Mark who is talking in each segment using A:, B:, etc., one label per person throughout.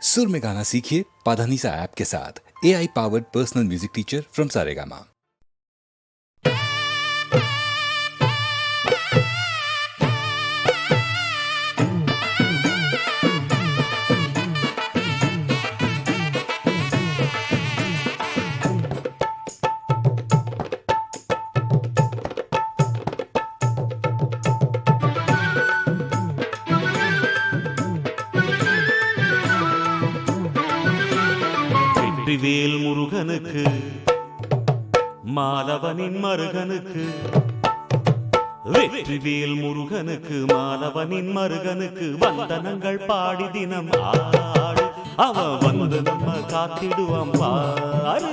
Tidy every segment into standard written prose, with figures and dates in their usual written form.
A: सुर में गाना सीखिए पाधानीसा ऐप के साथ। AI powered personal music teacher from Saregama.
B: Vetrivel முருகனுக்கு மாலவனின் மருகனுக்கு, வெற்றிவேல் முருகனுக்கு மாலவனின் மருகனுக்கு வந்தனங்கள் பாடி தினம் ஆடு. அவன் வந்து நம்ம காத்திடுவான் பாரு.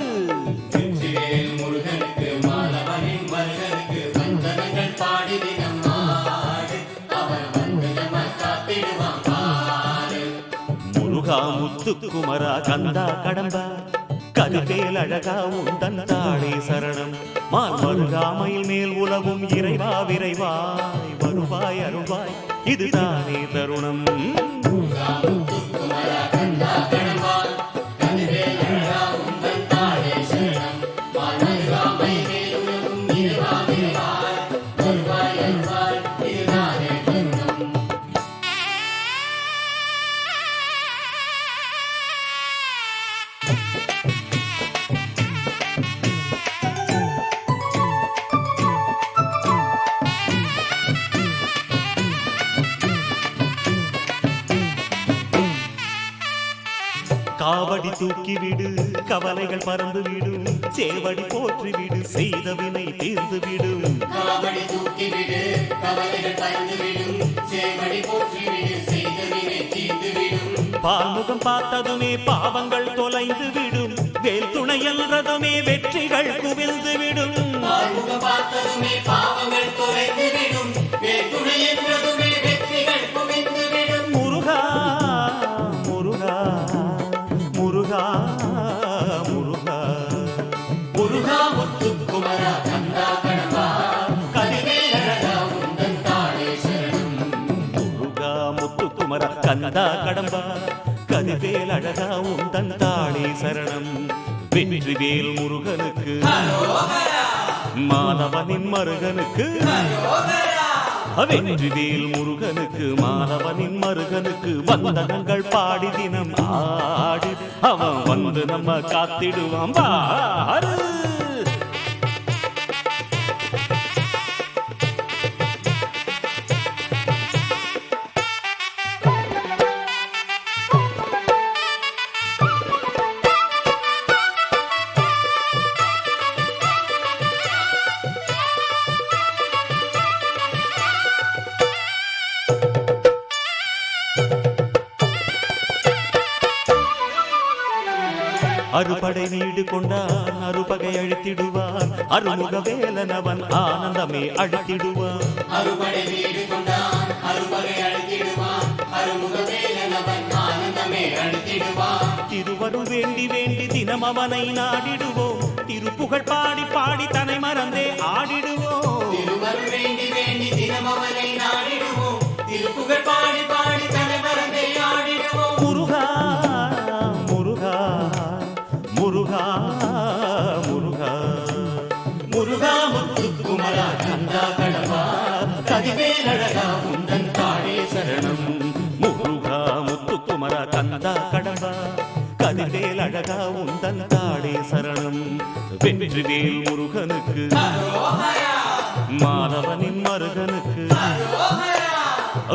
C: வெற்றிவேல் முருகனுக்கு மாலவனின் மருகனுக்கு வந்தனங்கள் பாடி தினம் ஆடு. அவன் வந்து நம்ம காத்திடுவான் பாரு.
B: முருகா முத்துக்குமரா கந்தா கடம்பா கதிவேல் அழகா உந்தன் தாளே சரணம். மால் மருகாமையில் மேல் உலவும் இறைவா விரைவாய் வருவாய் அருள்வாய் இதுதானே தருணம்.
C: முருகா முத்துக்குமரா கந்தா கடம்பா கதிவேல் அழகா உந்தன் தாளே சரணம். மால் மருகாமையில் மேல் உலவும் இறைவா விரைவாய் வருவாய் அருள்வாய் இதுதானே தருணம்.
B: காவடி தூக்கி விடு கவலைகள் பறந்து விடும், சேவடி போற்றி விடு செய்த வினை தீர்ந்து விடும்.
C: காவடி தூக்கி விடு கவலைகள் பறந்து விடும், சேவடி போற்றி விடு செய்த வினை தீர்ந்து விடும்.
B: பால்முகம் பார்த்ததுமே பாவங்கள் தொலைந்து விடும், வேல் துணை என்றதுமே வெற்றிகள் குவிந்து விடும்.
C: பால்முகம் பார்த்ததுமே பாவங்கள் தொலைந்து விடும், வேல் துணை என்றதுமே வெற்றிகள் குவிந்து விடும்.
B: முருகா முருகா முருகா முருகா
C: முருகா முத்துக்குமரா கந்தா கடம்பா கதிவேல் அழகா உந்தன் தாளே சரணம்.
B: முருகா முத்துக்குமர கந்தா கடம்பா கதிவேல் அழகா உந்தன் தாளே சரணம். வெற்றிவேல் முருகனுக்கு மாலவனின் மருகனுக்கு, வெற்றிவேல் முருகனுக்கு மாலவனின் மருகனுக்கு வந்தனங்கள் பாடி தினம் ஆடு. அவன் வந்து நம்ம காத்திடுவான் பாரு. அறுபடை வீடு கொண்டான் அறுபகை அழித்திடுவான், அருமுக வேலனவன் ஆனந்தமே அழித்திடுவான்.
C: அறுபடை வீடு கொண்டான் அறுபகை அழித்திடுவான், அருமுக வேலனவன் ஆனந்தமே அழித்திடுவான்.
B: திருவருள் வேண்டி வேண்டி தினம் அவனை நாடிடுவோம், திருப்புகழ் பாடி பாடி தன்னை மறந்தே ஆடிடுவோம்.
C: திருவருள் வேண்டி வேண்டி தினம் அவனை நாடிடுவோம், திருப்புகழ் பாடி பாடி தன்னை மறந்தே ஆடிடுவோம்.
B: முருகா முருகா முருகா முருகா
C: முருகா முத்துக்குமரா கந்தா கடம்பா கதிவேல் அழகா உந்தன் தாளே சரணம்.
B: முருகா முத்துக்குமர கந்தா கடம்பா கதிவேல் அழகா உந்தன் தாளே சரணம். வெற்றிவேல் முருகனுக்கு மாலவனின் மருகனுக்கு,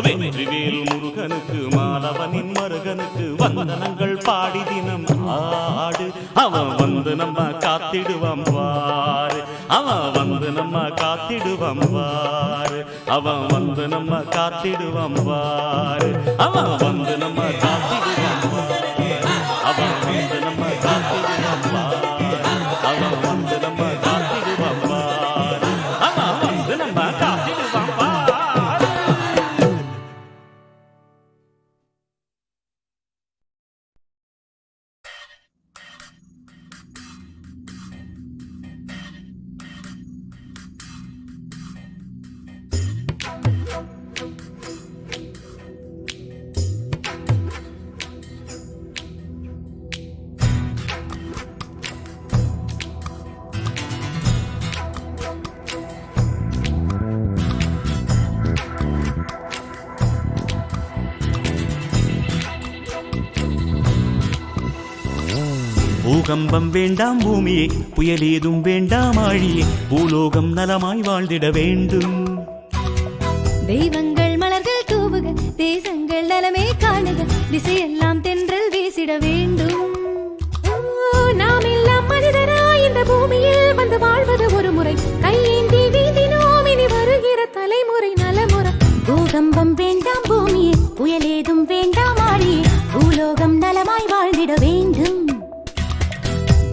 B: வெற்றிவேல் முருகனுக்கு மாலவனின் மருகனுக்கு வந்தனங்கள் பாடி தினம் ஆடு. அவன் வந்து நம்ம காத்திடுவான் வாரு. அவன் வந்து நம்ம காத்திடுவான் வாரு. அவன் வந்து நம்ம காத்திடுவான் வாரு. அவன் வந்து நம்ம காத்திடுவான் வாரு. அவன் வந்து நம்ம காத்திடுவான் வாரு. அவன் வந்து நம்ம காத்திடுவான் வாரு. அவன் வந்து நம்ம காத்திடுவான் வாரு. பூகம்பம் வேண்டாம் பூமியே, புயலேதும் வேண்டாம் ஆழியே, பூலோகம் நலமாய் வாழ்ந்திட வேண்டும்.
D: தெய்வங்கள் மலர்கள் தூவுக, தேசங்கள் நலமே காணுக, திசையெல்லாம் தென்றல் வீசிட வேண்டும். நாம் எல்லாம் மனிதராய் இந்த பூமியில் வந்து வாழ்வது ஒரு முறை, கையேந்தி வீதினோம் இனி வருகிற தலைமுறை நலமுறை. பூகம்பம் வேண்டாம் பூமியே, புயலேதும் வேண்டாம் ஆழியே, பூலோகம் நலமாய் வாழ்ந்திட வேண்டும்.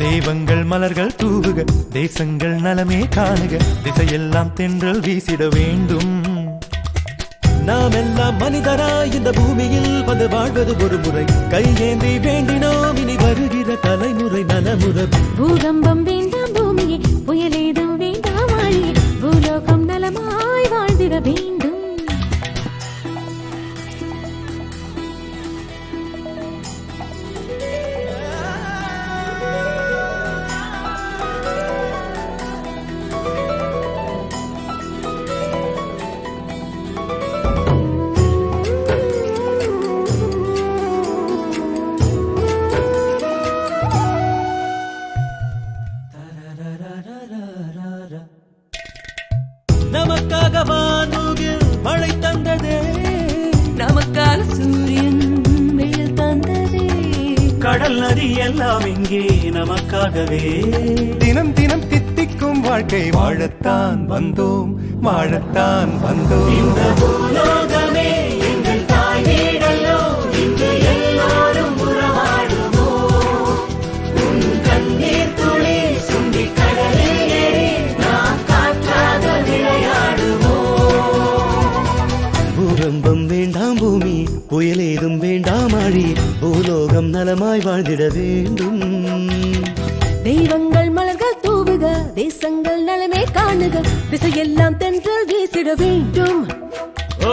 E: தெய்வங்கள் மலர்கள் தூவுக, தேசங்கள் நலமே காணுக, திசையெல்லாம் தென்றல் வீசிட வேண்டும். நாம் எல்லாம் மனிதராய் இந்த பூமியில் வந்து வாழ்வது ஒரு முறை, கையேந்தி வேண்டினோம் இனி வருகிற தலைமுறை நலமுறை.
D: பூகம்பம் வேண்டாம் பூமியே, புயலேதும் வேண்டாம் ஆழியே, பூலோகம் நலமாய் வாழ்ந்திட வேண்டும்.
E: நமக்காக வானூகில் மழை தந்ததே,
D: நமக்கான சூரியன் வெயில் தந்ததே,
B: கடல் நதி எல்லாம் இங்கே நமக்காகவே.
E: தினம் தினம் தித்திக்கும் வாழ்க்கை வாழத்தான் வந்தோம், வாழத்தான் வந்தோம்.
C: இந்த பூலோகமே எங்கள் தாய் வீடல்லோ, இங்கு எல்லோரும் உறவாடுவோம். உன் கண்ணீர் துளி சுண்டி கடலில் ஏறி நாம் காற்றாக விளையாடுவோம்.
E: பூகம்பம் வேண்டாம் பூமி, புயலேதும் வேண்டாம் ஆழி, பூலோகம் நலமாய் வாழ்ந்திட வேண்டும்.
D: தெய்வங்கள் மலர்கள் தூவுக, தேசங்கள் நலமே காணுக, திசையெல்லாம் தென்றல் வீசிட வேண்டும்.
B: ஓ,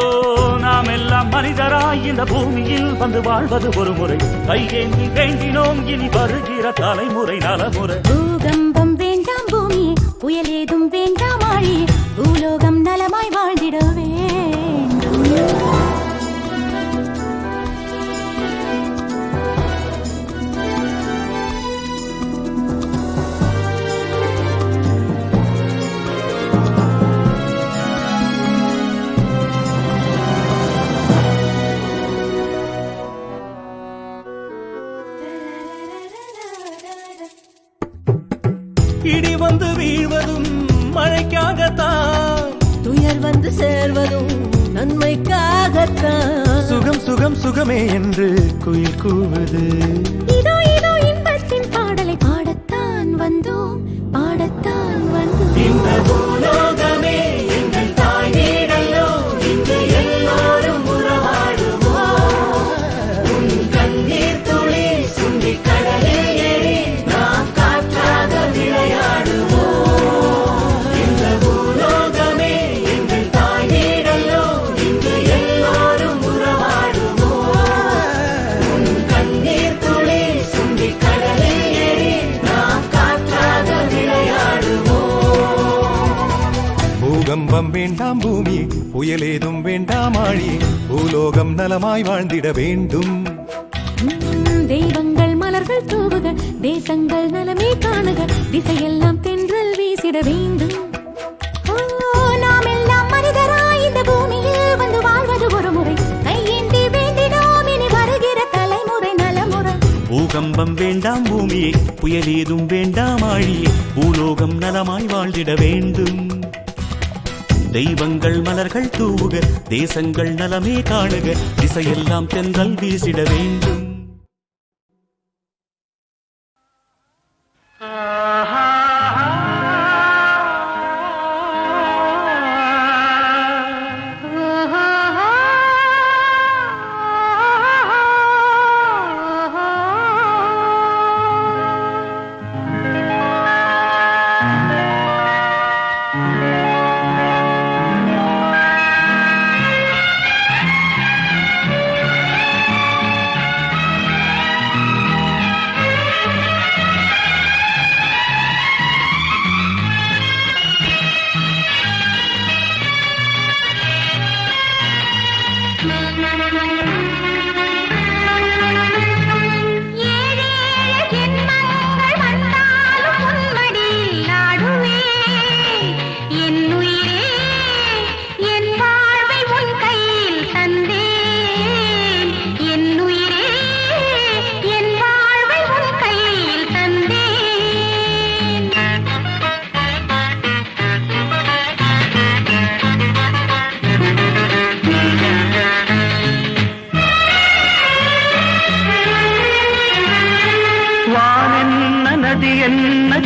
B: நாம் எல்லாம் மனிதராய் இந்த பூமியில் வந்து வாழ்வது ஒரு முறை, கையேந்தி வேண்டினோம் இனி வருகிற தலைமுறை நலமுறை.
D: பூகம்பம் வேண்டாம் பூமியே, புயலேதும் வேண்டாம் ஆழியே, பூலோகம் நலமாய் வாழ்ந்திட வேண்டும்.
E: இடி வந்து வீழ்வதும் மழைக்காகத்தான்,
D: துயர் வந்து சேர்வதும் நன்மைக்காகத்தான்.
E: சுகம் சுகம் சுகமே என்று குயில் கூவுது.
D: இதோ இதோ இன்பத்தின் பாடலை பாடத்தான் வந்தோம், பாடத்தான் வந்தோம்.
C: இந்த பூலோகமே எங்கள் தாய் வீடல்லோ, இங்கு எல்லோரும் உறவாடுவோம். உன் கண்ணீர் துளி சுண்டி கடலில் ஏறி நாம் காற்றாக விளையாடுவோம். இந்த பூலோகமே எங்கள் தாய் வீடல்லோ, இங்கு எல்லோரும் உறவாடுவோம். உன் கண்ணீர் துளி சுண்டி கடலில் ஏறி நாம் காற்றாக விளையாடுவோம்.
E: பூகம்பம் வேண்டாம் பூமி, புயலேதும் வேண்டாம் ஆழி, பூலோகம் நலமாய் வாழ்ந்திட வேண்டும்.
D: தெய்வங்கள் மலர்கள் தூவுக, தேசங்கள் நலமே காணுக, திசையெல்லாம் தென்றல் வீசிட வேண்டும். நாம் எல்லாம் மனிதராய் இந்த பூமியில் வந்து வாழ்வது ஒரு முறை, கையேந்தி வேண்டினோம் இனி வருகிற தலைமுறை நலமுறை.
B: பூகம்பம் வேண்டாம் பூமியே, புயலேதும் வேண்டாம் ஆழியே, பூலோகம் நலமாய் வாழ்ந்திட வேண்டும். தெய்வங்கள் மலர்கள் தூவுக, தேசங்கள் நலமே காணுக, திசையெல்லாம் தென்றல் வீசிட வேண்டும்.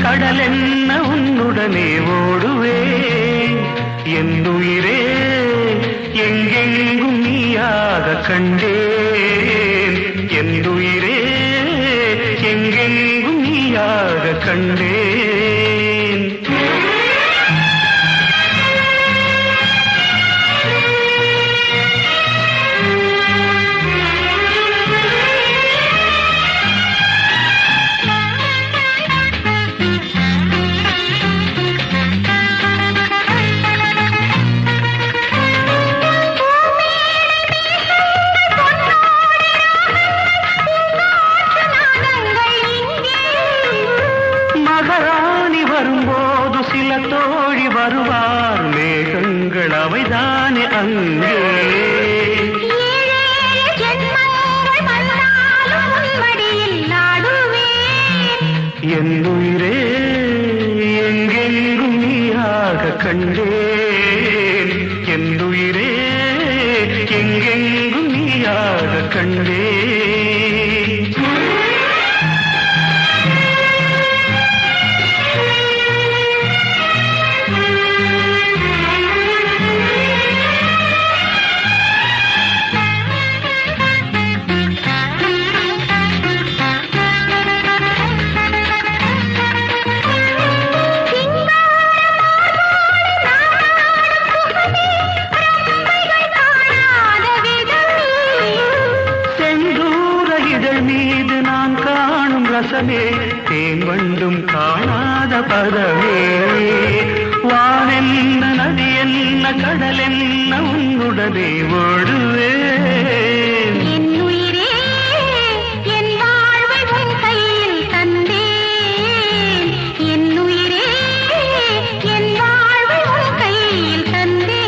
F: கடல் என்ன உன்னுடனே ஓடுவேன் என் உயிரே எங்கெங்கும் நீயாக கண்டேன் என் உயிரே எங்கெங்கும் நீயாக கண்டேன் மகாராணி வரும்போது சில தோழி வருவார் மேகங்கள் அவைதானே அங்கே என் உயிரே எங்கெங்கும் நீயாக கண்டேன் என் உயிரே எங்கெங்கும் நீயாக கண்டேன் மீது நான் காணும் ரசமே தேன் வண்டும் காணாத பதமே வானென்ன நதி என்ன கடல் என்ன உன்னுடனே ஓடுவேன்
D: என் உயிரே என் வாழ்வை உன் கையில் தந்தேன் என் உயிரே என் வாழ்வை உன் கையில் தந்தேன்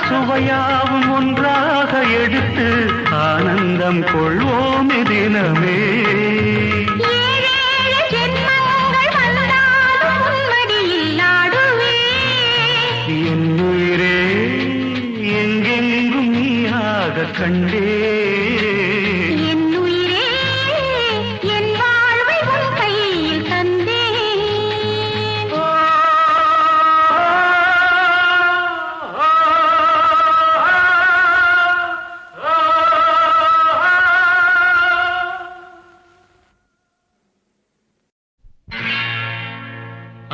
F: சுவையாவும் ஒன்றாக எடுத்து ஆனந்தம் கொள்வோமே தினமே என் உயிரே எங்கெங்கும் நீயாக கண்டே
D: என் உயிரே என் வாழ்வை உன் கையில் தந்தேன்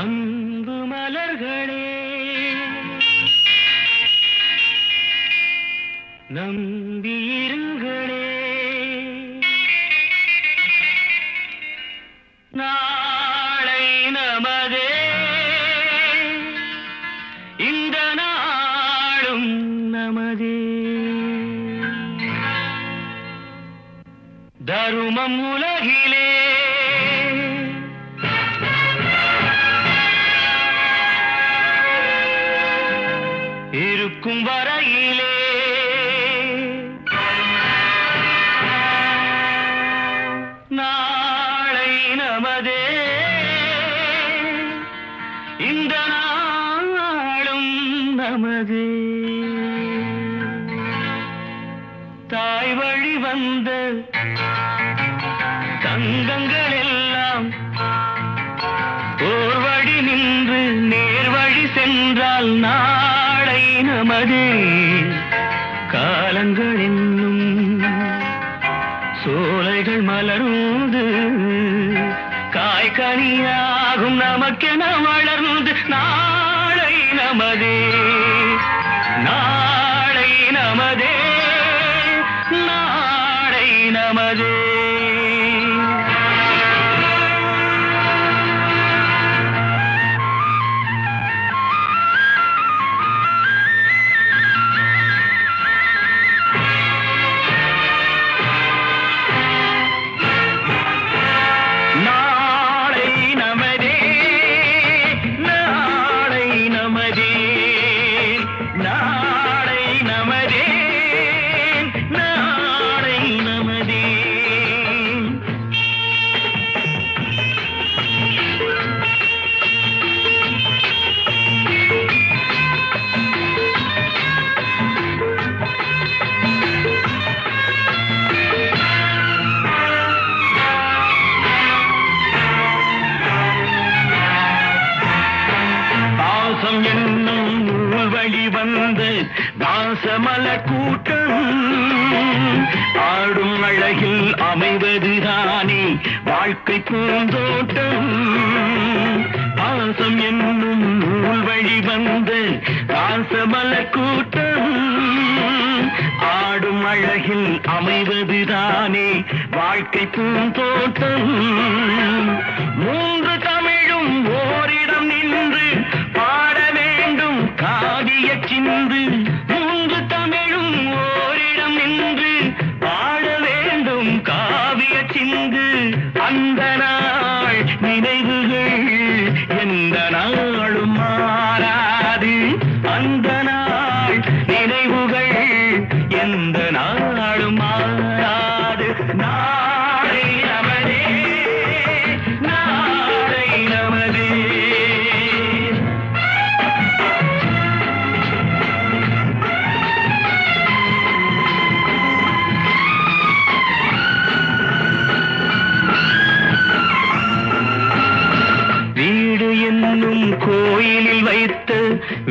F: அன்பு மலர்களே நம்பியிருங்களே நாளை நமதே இந்த நாளும் நமதே தருமம் உலகிலே இருக்கும் வரையிலே நாளை நமதே இந்த நாளும் நமதே தாய் வழி வந்த தங்கங்கள் எல்லாம் ஓர் வழி நின்று நேர் வழி சென்றால் நாளை நமதே காலங்கள் என்னும் சோலைகள் மலர்ந்து காய்கனியாகும் நமக்கென வளர்ந்து நாளை நமதே நாளை நமதே நாளை நமதே நாளை நமதே வழி வந்த தாசமல கூட்டம் ஆடும் அழகில் அமைவதுதானே வாழ்க்கை பூந்தோட்டம். பாசம் என்னும் நூல் வழி வந்த தாசமல கூட்டம் ஆடும் அழகில் அமைவதுதானே வாழ்க்கை பூந்தோட்டம். மூன்று தமிழும் ஓரிடம் நின்று பாட வேண்டும் காவிய சிந்து. மூன்று தமிழும் ஓரிடம் நின்று பாட வேண்டும் காவிய சிந்து. அந்த நாள் நினைவுகள் எந்த நாளும் மாறாது. அந்த நாள் நினைவுகள் எந்த நாளும் மாறாது. நாளை நமதே, நாளை நமதே. வீடு என்னும் கோயிலில் வைத்த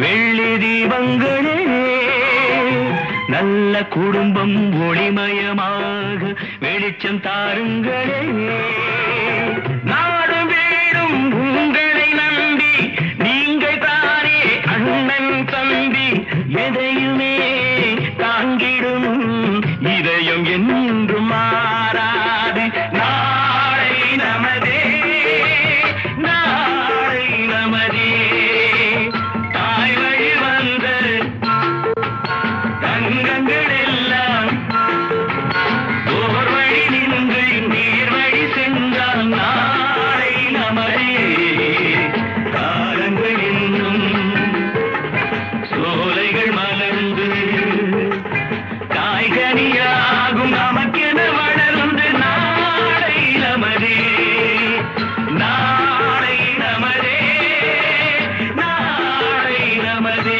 F: வெள்ளி தீபங்களே நல்ல குடும்பம் ஒளிமயமாக வெளிச்சம் தாருங்களே. நாடு வீடும் உங்களை நம்பி நீங்கள் தானே அண்ணன் தம்பி. எதையுமே தாங்கிடும் இதயம் என்றும் மாறாது. நாளை நமதே, நாளை நமதே. தாய் வழி வந்த தங்கங்கள் எல்லாம் ஓர் வழி நின்று நீர் வழி சென்றால் நாளை நமதே. காலங்கள் என்னும் சோலைகள் மலர்ந்து காய்கனியாகும் நமக்கென வளர்ந்து நாளை நமதே, நாளை நமதே, நாளை நமதே.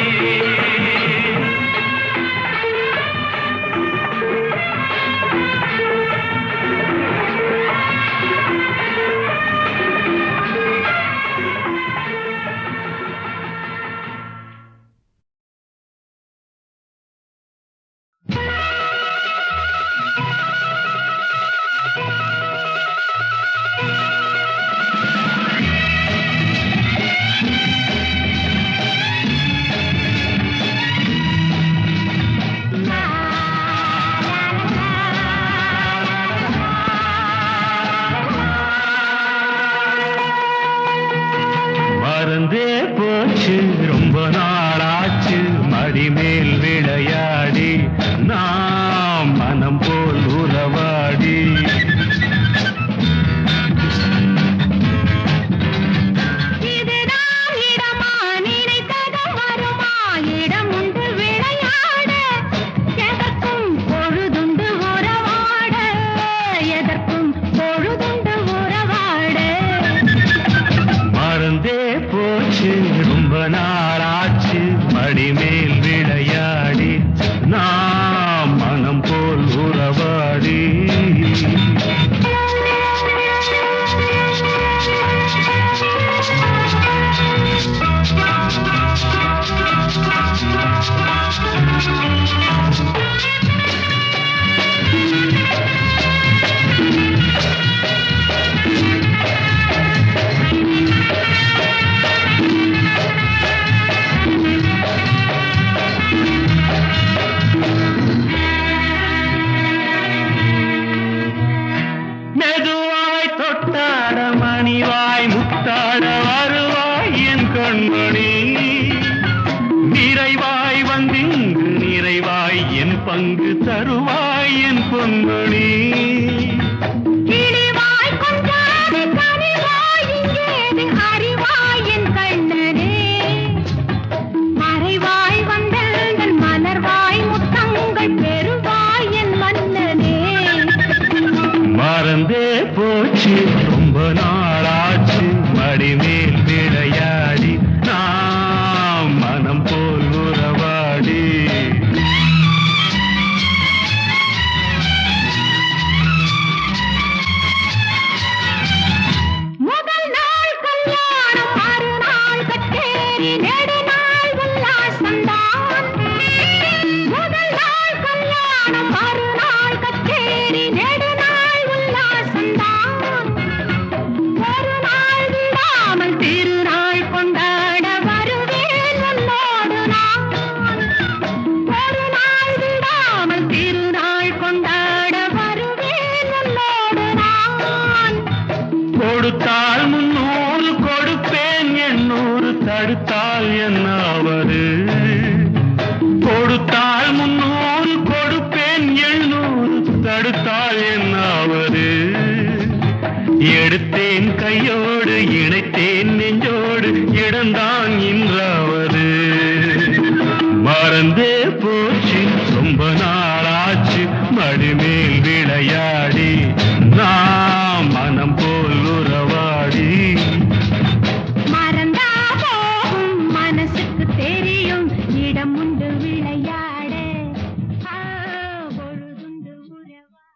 F: மறந்தே போச்சு ரொம்ப நாளாச்சு மடிமேல் விளையாடி நாம் மனம் போல் உறவாடி.
D: இதுதான் இடமா நினைத்தது வருமா இடம் உண்டு விளையாட எதற்கும் பொழுதுண்டு உறவாட எதற்கும் பொழுதுண்டு உறவாட.
F: மறந்தே போச்சு ரொம்ப நாளாச்சு மடிமேல் விளையாடி நாம் மனம் போல் உறவாடி. மெதுவாய் தொட்டாட மணிவாய் முத்தாட வருவாய் என் கண்மணி. நிறைவாய் வந்திங்கு நிறைவாய் என் பங்கு தருவாய் என் பொன்மணி.
D: கிளிவாய் கொண்டாடி கனிவாய் இங்கேது அறிவாய் என் கண்ணனே. மறைவாய் வந்தெங்கள் மலர்வாய் முத்தங்கள் பெறுவாய் என் மன்னனே.
F: மறந்தே போச்சு ரொம்ப நாளாச்சு மடிமேல் விளையாடி நாம் மனம் போல் உறவாடி.
D: முதல் நாள் கல்யாணம்
F: தடுத்தால் என்னாவது? கொடுத்தால் 300 கொடுப்பேன் 700 தடுத்தால் என்னாவது? எடுத்தேன் கையோடு இணைத்தேன் நெஞ்சோடு இடந்தான் இன்றாவது. மறந்தே போச்சு ரொம்ப நாளாச்சு மடிமேல் விளையாடி நாம் மனம் போல் உறவாடி.
D: மறந்தா போகும் மனசுக்கு தெரியும் இடம் உண்டு விளையாட பொழுதுண்டு உறவா.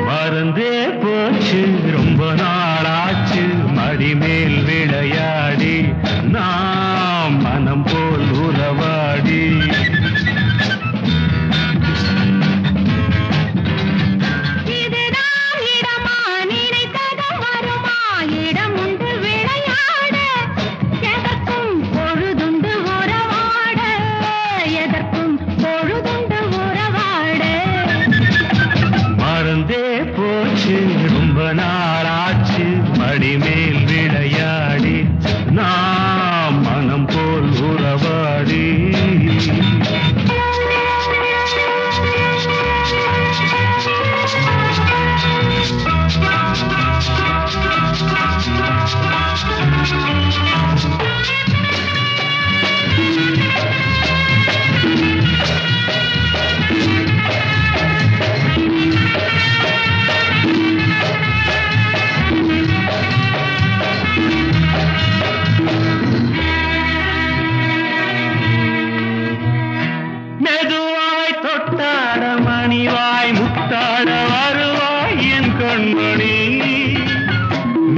F: மறந்தே போச்சு ரொம்ப நாளாச்சு மடிமேல் விளையாடி நாம் மனம் போல் உறவாடி.
D: இதுதான் இடமா நினைத்தது வருமா இடம் உண்டு விளையாட எதற்கும் பொழுதுண்டு உறவாட எதற்கும் பொழுதுண்டு உறவாட.
F: மறந்தே போச்சு ரொம்ப நாளாச்சு மடிமேல் விளையாடி நாம் மனம் போல் உறவாடி. மெதுவாய் தொட்டாட மணிவாய் முத்தாட வருவாய் என் கண்மணி.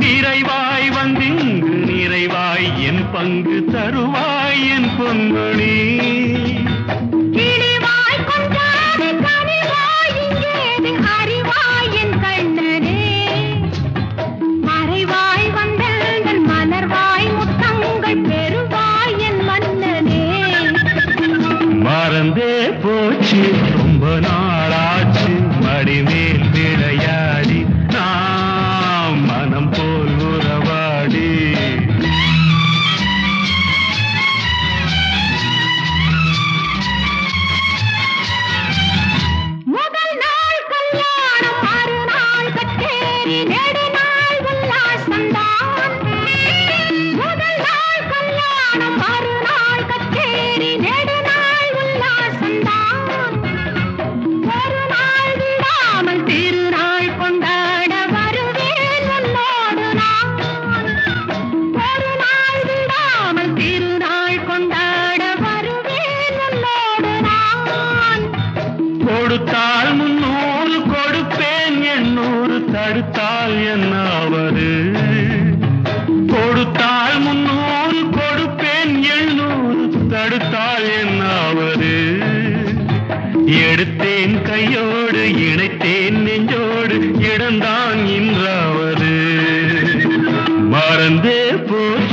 F: நிறைவாய் வந்திங்கு நிறைவாய் என் பங்கு தருவாய் என் பொன்மணி.
D: கிளிவாய் கொண்டாடி கனிவாய் இங்கேது அறிவாய் என் கண்ணனே. மறைவாய் வந்தெங்கள் மலர்வாய் முத்தங்கள் பெறுவாய் என் மன்னனே.
F: மறந்தே போச்சு ரொம்ப நாளாச்சு மடிமேல் விளையாடி நாம் மனம் போல் உறவாடி.
D: முதல் நாள் கல்யாணம் மறுநாள் கச்சேரி நெடுநாள் உல்லாசந்தான். முதல் நாள் கல்யாணம் மறுநாள் கச்சேரி நெடுநாள் உல்லாசந்தான். ஒரு நாள் விடாமல் திருநாள் கொண்டாட வருவேன் உன்னோடு நான். ஒரு நாள் விடாமல் திருநாள் கொண்டாட வருவேன் உன்னோடு நான்.
F: கொடுத்தால் 300 கொடுப்பேன் 800 தடுத்தால் என்னாவது? கொடுத்தால் 300 கொடுப்பேன் 700 தடுத்தால் என்னாவது? எடுத்தேன் கையோடு இணைத்தேன் நெஞ்சோடு இடந்தான் இன்றாவது. மறந்தே போச்சு